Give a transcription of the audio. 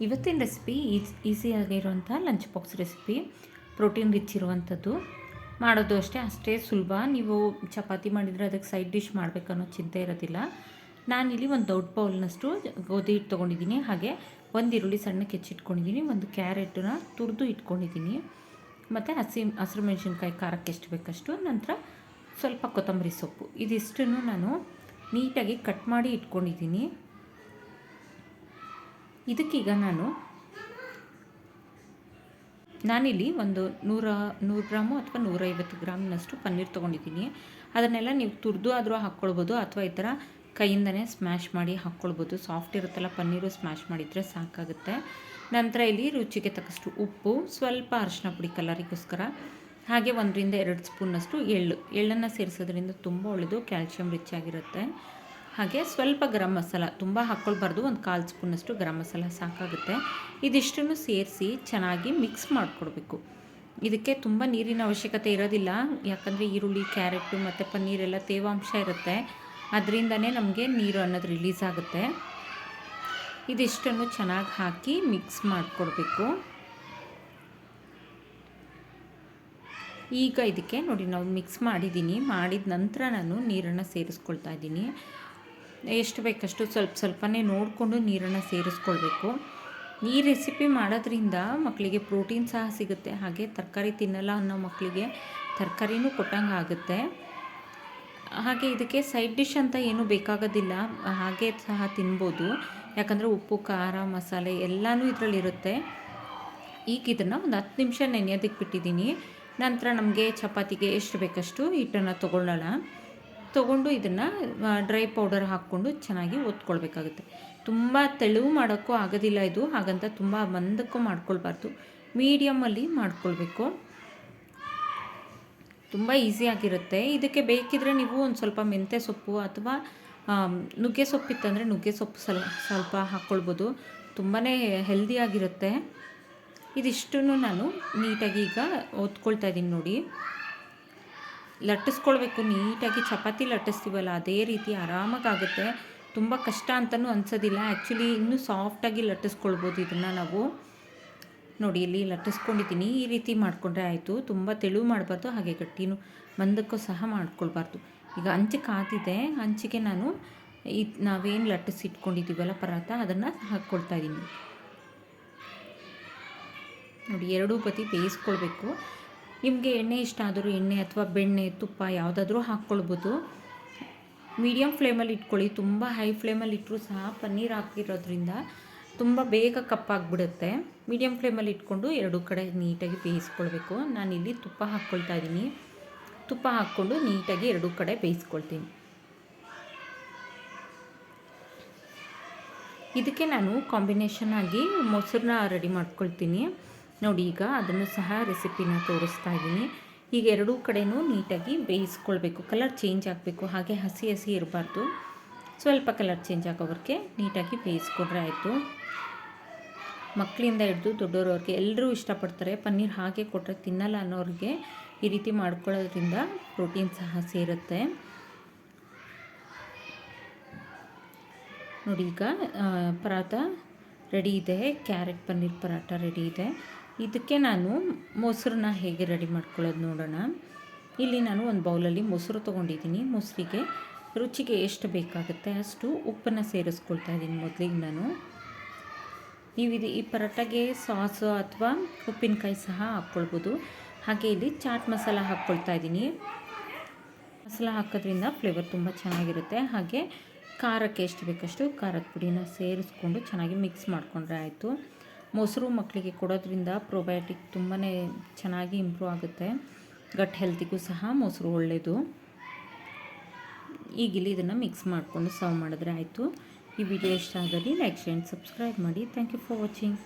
ಇವತ್ತಿನ ರೆಸಿಪಿ ಈಸಿಯಾಗಿರುವಂಥ lunch box recipe, protein rich ಇರುವಂಥದ್ದು. ಮಾಡೋದು ಅಷ್ಟೇ ಸುಲಭ. ನೀವು ಚಪಾತಿ ಮಾಡಿದರೆ ಅದಕ್ಕೆ ಸೈಡ್ ಡಿಶ್ ಮಾಡಬೇಕನ್ನೋ ಚಿಂತೆ ಇರೋದಿಲ್ಲ. ನಾನಿಲ್ಲಿ ಒಂದು ದೊಡ್ಡ ಬೌಲ್ನಷ್ಟು ಗೋಧಿ ಹಿಟ್ಟು ತೊಗೊಂಡಿದ್ದೀನಿ. ಹಾಗೆ ಒಂದು ಈರುಳ್ಳಿ ಸಣ್ಣಕ್ಕೆ ಹೆಚ್ಚಿಟ್ಕೊಂಡಿದ್ದೀನಿ, ಒಂದು ಕ್ಯಾರೆಟನ್ನ ತುರಿದು ಇಟ್ಕೊಂಡಿದ್ದೀನಿ, ಮತ್ತು ಹಸಿರು ಮೆಣಸಿನ್ಕಾಯಿ ಖಾರಕ್ಕೆ ಎಷ್ಟು ಬೇಕಷ್ಟು, ನಂತರ ಸ್ವಲ್ಪ ಕೊತ್ತಂಬರಿ ಸೊಪ್ಪು, ಇದಿಷ್ಟನ್ನು ನಾನು ನೀಟಾಗಿ ಕಟ್ ಮಾಡಿ ಇಟ್ಕೊಂಡಿದ್ದೀನಿ. ಇದಕ್ಕೀಗ ನಾನಿಲ್ಲಿ ಒಂದು 100 ಗ್ರಾಮು ಅಥವಾ 150 ಗ್ರಾಮ್ನಷ್ಟು ಪನ್ನೀರ್ ತೊಗೊಂಡಿದ್ದೀನಿ. ಅದನ್ನೆಲ್ಲ ನೀವು ತುರಿದು ಆದರೂ ಹಾಕ್ಕೊಳ್ಬೋದು, ಅಥವಾ ಈ ಥರ ಕೈಯಿಂದನೇ ಸ್ಮ್ಯಾಶ್ ಮಾಡಿ ಹಾಕ್ಕೊಳ್ಬೋದು. ಸಾಫ್ಟ್ ಇರುತ್ತಲ್ಲ ಪನ್ನೀರು, ಸ್ಮ್ಯಾಶ್ ಮಾಡಿದರೆ ಸಾಕಾಗುತ್ತೆ. ನಂತರ ಇಲ್ಲಿ ರುಚಿಗೆ ತಕ್ಕಷ್ಟು ಉಪ್ಪು, ಸ್ವಲ್ಪ ಅರಿಶಿನ ಪುಡಿ ಕಲರಿಗೋಸ್ಕರ, ಹಾಗೆ 1 ರಿಂದ 2 ಸ್ಪೂನ್ನಷ್ಟು ಎಳ್ಳನ್ನು ಸೇರಿಸೋದ್ರಿಂದ ತುಂಬ ಒಳ್ಳೆಯದು, ಕ್ಯಾಲ್ಶಿಯಂ ರಿಚ್ ಆಗಿರುತ್ತೆ. ಹಾಗೆ ಸ್ವಲ್ಪ ಗರಂ ಮಸಾಲ, ತುಂಬ ಹಾಕ್ಕೊಳ್ಬಾರ್ದು, ಒಂದು 1/4 ಸ್ಪೂನಷ್ಟು ಗರಂ ಮಸಾಲ ಸಾಕಾಗುತ್ತೆ. ಇದಿಷ್ಟನ್ನು ಸೇರಿಸಿ ಚೆನ್ನಾಗಿ ಮಿಕ್ಸ್ ಮಾಡಿಕೊಡ್ಬೇಕು. ಇದಕ್ಕೆ ತುಂಬ ನೀರಿನ ಅವಶ್ಯಕತೆ ಇರೋದಿಲ್ಲ, ಯಾಕಂದರೆ ಈರುಳ್ಳಿ, ಕ್ಯಾರೆಟು ಮತ್ತು ಪನ್ನೀರೆಲ್ಲ ತೇವಾಂಶ ಇರುತ್ತೆ, ಅದರಿಂದನೇ ನಮಗೆ ನೀರು ಅನ್ನೋದು ರಿಲೀಸ್ ಆಗುತ್ತೆ. ಇದಿಷ್ಟನ್ನು ಚೆನ್ನಾಗಿ ಹಾಕಿ ಮಿಕ್ಸ್ ಮಾಡಿಕೊಡ್ಬೇಕು. ಈಗ ಇದಕ್ಕೆ ನೋಡಿ, ನಾವು ಮಿಕ್ಸ್ ಮಾಡಿದ ನಂತರ ನಾನು ನೀರನ್ನು ಸೇರಿಸ್ಕೊಳ್ತಾ ಇದ್ದೀನಿ. ಎಷ್ಟು ಬೇಕಷ್ಟು ಸ್ವಲ್ಪನೇ ನೋಡಿಕೊಂಡು ನೀರನ್ನು ಸೇರಿಸ್ಕೊಳ್ಬೇಕು. ಈ ರೆಸಿಪಿ ಮಾಡೋದ್ರಿಂದ ಮಕ್ಕಳಿಗೆ ಪ್ರೋಟೀನ್ ಸಹ ಸಿಗುತ್ತೆ, ಹಾಗೆ ತರಕಾರಿ ತಿನ್ನಲ್ಲ ಅನ್ನೋ ಮಕ್ಕಳಿಗೆ ತರಕಾರಿನೂ ಕೊಟ್ಟಂಗೆ ಆಗುತ್ತೆ. ಹಾಗೆ ಇದಕ್ಕೆ ಸೈಡ್ ಡಿಶ್ ಅಂತ ಏನೂ ಬೇಕಾಗೋದಿಲ್ಲ, ಹಾಗೆ ಸಹ ತಿನ್ಬೋದು, ಯಾಕಂದರೆ ಉಪ್ಪು, ಖಾರ, ಮಸಾಲೆ ಎಲ್ಲನೂ ಇದರಲ್ಲಿರುತ್ತೆ. ಈಗ ಇದನ್ನು ಒಂದು 10 ನಿಮಿಷ ನೆನೆಯೋದಕ್ಕೆ ಬಿಟ್ಟಿದ್ದೀನಿ. ನಂತರ ನಮಗೆ ಚಪಾತಿಗೆ ಎಷ್ಟು ಬೇಕಷ್ಟು ಹಿಟ್ಟನ್ನು ತೊಗೊಂಡು ಇದನ್ನು ಡ್ರೈ ಪೌಡರ್ ಹಾಕ್ಕೊಂಡು ಚೆನ್ನಾಗಿ ಒತ್ಕೊಳ್ಬೇಕಾಗುತ್ತೆ. ತುಂಬ ತೆಳುವು ಮಾಡೋಕ್ಕೂ ಆಗೋದಿಲ್ಲ ಇದು, ಹಾಗಂತ ತುಂಬ ಮಂದಕ್ಕೂ ಮಾಡ್ಕೊಳ್ಬಾರ್ದು, ಮೀಡಿಯಮಲ್ಲಿ ಮಾಡ್ಕೊಳ್ಬೇಕು. ತುಂಬ ಈಸಿಯಾಗಿರುತ್ತೆ. ಇದಕ್ಕೆ ಬೇಕಿದ್ರೆ ನೀವು ಒಂದು ಸ್ವಲ್ಪ ಮೆಂತ್ಯ ಸೊಪ್ಪು ಅಥವಾ ನುಗ್ಗೆ ಸೊಪ್ಪಿತ್ತಂದರೆ ನುಗ್ಗೆ ಸೊಪ್ಪು ಸ್ವಲ್ಪ ಹಾಕ್ಕೊಳ್ಬೋದು, ತುಂಬಾ ಹೆಲ್ದಿಯಾಗಿರುತ್ತೆ. ಇದಿಷ್ಟನ್ನು ನಾನು ನೀಟಾಗಿ ಈಗ ಒತ್ಕೊಳ್ತಾ ಇದ್ದೀನಿ ನೋಡಿ. ಲಟ್ಟಿಸ್ಕೊಳ್ಬೇಕು ನೀಟಾಗಿ, ಚಪಾತಿ ಲಟ್ಟಿಸ್ತೀವಲ್ಲ ಅದೇ ರೀತಿ ಆರಾಮಾಗುತ್ತೆ. ತುಂಬ ಕಷ್ಟ ಅಂತಲೂ ಅನಿಸೋದಿಲ್ಲ. ಆ್ಯಕ್ಚುಲಿ ಇನ್ನೂ ಸಾಫ್ಟಾಗಿ ಲಟ್ಟಿಸ್ಕೊಳ್ಬೋದು ಇದನ್ನು ನಾವು. ನೋಡಿ, ಇಲ್ಲಿ ಲಟ್ಟಿಸ್ಕೊಂಡಿದ್ದೀನಿ. ಈ ರೀತಿ ಮಾಡಿಕೊಂಡ್ರೆ ಆಯಿತು. ತುಂಬ ತೆಳು ಮಾಡಬಾರ್ದು, ಹಾಗೆ ಗಟ್ಟಿನೂ ಮಂದಕ್ಕೂ ಸಹ ಮಾಡ್ಕೊಳ್ಬಾರ್ದು. ಈಗ ಹಂಚು ಕಾದಿದೆ, ಹಂಚಿಗೆ ನಾನು ನಾವೇನು ಲಟ್ಟಿಸಿಟ್ಕೊಂಡಿದ್ದೀವಲ್ಲ ಪರಾತ, ಅದನ್ನು ಹಾಕ್ಕೊಳ್ತಾ ಇದ್ದೀನಿ. ನೋಡಿ, ಎರಡೂ ಬದಿ ಬೇಯಿಸ್ಕೊಳ್ಬೇಕು. ನಿಮಗೆ ಎಣ್ಣೆ ಇಷ್ಟ ಆದರೂ ಎಣ್ಣೆ ಅಥವಾ ಬೆಣ್ಣೆ, ತುಪ್ಪ ಯಾವುದಾದ್ರೂ ಹಾಕ್ಕೊಳ್ಬೋದು. ಮೀಡಿಯಮ್ ಫ್ಲೇಮಲ್ಲಿ ಇಟ್ಕೊಳ್ಳಿ, ತುಂಬ ಹೈ ಫ್ಲೇಮಲ್ಲಿ ಇಟ್ಟರೂ ಸಹ ಪನ್ನೀರ್ ಹಾಕಿರೋದ್ರಿಂದ ತುಂಬ ಬೇಗ ಕಪ್ಪಾಗಿಬಿಡುತ್ತೆ. ಮೀಡಿಯಮ್ ಫ್ಲೇಮಲ್ಲಿ ಇಟ್ಕೊಂಡು ಎರಡೂ ಕಡೆ ನೀಟಾಗಿ ಬೇಯಿಸ್ಕೊಳ್ಬೇಕು. ನಾನಿಲ್ಲಿ ತುಪ್ಪ ಹಾಕ್ಕೊಳ್ತಾ ಇದ್ದೀನಿ. ತುಪ್ಪ ಹಾಕ್ಕೊಂಡು ನೀಟಾಗಿ ಎರಡೂ ಕಡೆ ಬೇಯಿಸ್ಕೊಳ್ತೀನಿ. ಇದಕ್ಕೆ ನಾನು ಕಾಂಬಿನೇಷನ್ ಆಗಿ ಮೊಸರನ್ನ ರೆಡಿ ಮಾಡ್ಕೊಳ್ತೀನಿ. ನೋಡಿ, ಈಗ ಅದನ್ನು ಸಹ ರೆಸಿಪಿನ ತೋರಿಸ್ತಾ ಇದ್ದೀನಿ. ಈಗ ಎರಡೂ ಕಡೆಯೂ ನೀಟಾಗಿ ಬೇಯಿಸ್ಕೊಳ್ಬೇಕು. ಕಲರ್ ಚೇಂಜ್ ಆಗಬೇಕು, ಹಾಗೆ ಹಸಿ ಇರಬಾರ್ದು. ಸ್ವಲ್ಪ ಕಲರ್ ಚೇಂಜ್ ಆಗೋವರೆಗೆ ನೀಟಾಗಿ ಬೇಯಿಸ್ಕೊಂಡ್ರೆ ಆಯಿತು. ಮಕ್ಕಳಿಂದ ಹಿಡಿದು ದೊಡ್ಡವ್ರವ್ರಿಗೆ ಎಲ್ಲರೂ ಇಷ್ಟಪಡ್ತಾರೆ. ಪನ್ನೀರ್ ಹಾಗೆ ಕೊಟ್ಟರೆ ತಿನ್ನಲ್ಲ ಅನ್ನೋರಿಗೆ ಈ ರೀತಿ ಮಾಡ್ಕೊಳ್ಳೋದ್ರಿಂದ ಪ್ರೋಟೀನ್ ಸಹ ಸೇರುತ್ತೆ. ನೋಡಿ, ಈಗ ಪರಾಟ ರೆಡಿ ಇದೆ, ಕ್ಯಾರೆಟ್ ಪನ್ನೀರ್ ಪರಾಟ ರೆಡಿ ಇದೆ. ಇದಕ್ಕೆ ನಾನು ಮೊಸರನ್ನ ಹೇಗೆ ರೆಡಿ ಮಾಡ್ಕೊಳ್ಳೋದು ನೋಡೋಣ. ಇಲ್ಲಿ ನಾನು ಒಂದು ಬೌಲಲ್ಲಿ ಮೊಸರು ತೊಗೊಂಡಿದ್ದೀನಿ. ಮೊಸರಿಗೆ ರುಚಿಗೆ ಎಷ್ಟು ಬೇಕಾಗುತ್ತೆ ಅಷ್ಟು ಉಪ್ಪನ್ನು ಸೇರಿಸ್ಕೊಳ್ತಾ ಇದ್ದೀನಿ ಮೊದಲಿಗೆ ನಾನು. ನೀವು ಈ ಪರಾಟಗೆ ಸಾಸು ಅಥವಾ ಉಪ್ಪಿನಕಾಯಿ ಸಹ ಹಾಕ್ಕೊಳ್ಬೋದು. ಹಾಗೆ ಇಲ್ಲಿ ಚಾಟ್ ಮಸಾಲ ಹಾಕ್ಕೊಳ್ತಾ ಇದ್ದೀನಿ. ಮಸಾಲ ಹಾಕೋದ್ರಿಂದ ಫ್ಲೇವರ್ ತುಂಬ ಚೆನ್ನಾಗಿರುತ್ತೆ. ಹಾಗೆ ಖಾರಕ್ಕೆ ಎಷ್ಟು ಬೇಕಷ್ಟು ಖಾರದ ಪುಡಿನ ಸೇರಿಸ್ಕೊಂಡು ಚೆನ್ನಾಗಿ ಮಿಕ್ಸ್ ಮಾಡಿಕೊಂಡ್ರೆ ಆಯಿತು. ಮೊಸರು ಮಕ್ಕಳಿಗೆ ಕೊಡೋದ್ರಿಂದ ಪ್ರೋಬಯೋಟಿಕ್ ತುಂಬಾ ಚೆನ್ನಾಗಿ ಇಂಪ್ರೂವ್ ಆಗುತ್ತೆ. ಗಟ್ ಹೆಲ್ತಿಗೂ ಸಹ ಮೊಸರು ಒಳ್ಳೆಯದು. ಈಗಿಲ್ಲಿ ಇದನ್ನು ಮಿಕ್ಸ್ ಮಾಡಿಕೊಂಡು ಸರ್ವ್ ಮಾಡಿದ್ರೆ ಆಯಿತು. ಈ ವಿಡಿಯೋ ಇಷ್ಟ ಆದಲ್ಲಿ ಲೈಕ್, ಶೇರ್, ಸಬ್ಸ್ಕ್ರೈಬ್ ಮಾಡಿ. Thank you for watching.